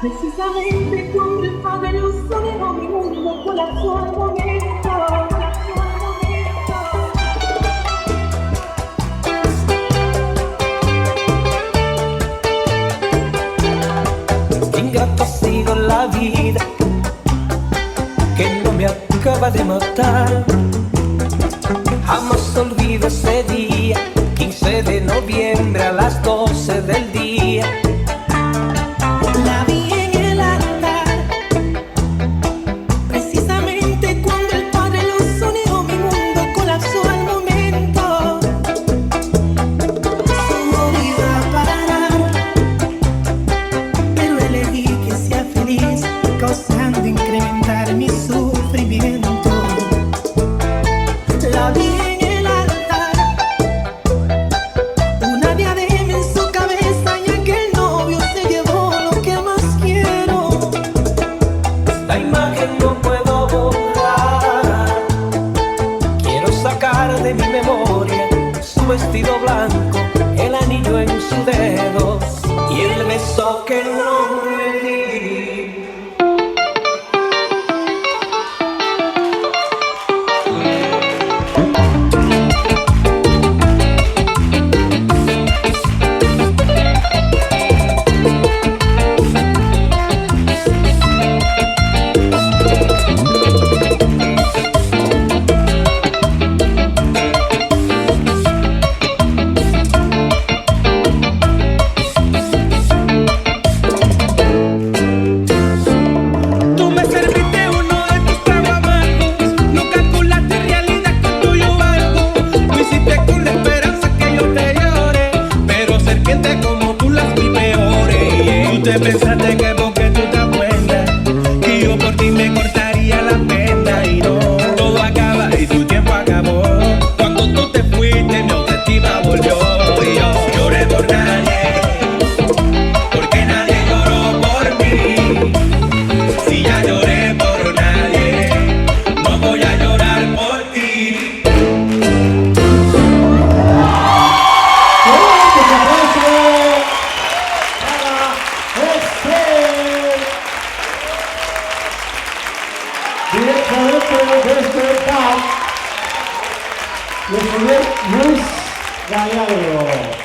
Precisamente cuando el padre lo soñó, mi mundo colapsó al momento, colapsó al momento. Ingrato ha sido la vida que no me acaba de matar. Jamás olvido ese día, 15 de noviembre a las 12 del día. La vi en el altar, precisamente cuando el padre lo soñó, mi mundo colapsó al momento. Solo iba a parar, pero elegí que sea feliz, causando incrementar mi sufrimiento. La vi en el altar, una diadema en su cabeza, y aquel novio se llevó lo que más quiero. La imagen no puedo borrar, quiero sacar de mi memoria su vestido blanco, el anillo en su dedo y el beso que no le di. Pensaste que porque tú te acuerdas que yo por ti me cortaría la pena, y no, todo acaba y tu tiempo acabó. Cuando tú te fuiste mi autoestima volvió, y yo lloré por nadie, porque nadie lloró por mí. Si ya lloré por nadie, no voy a llorar por ti. Directamente desde CAP, el señor Luis Gallardo.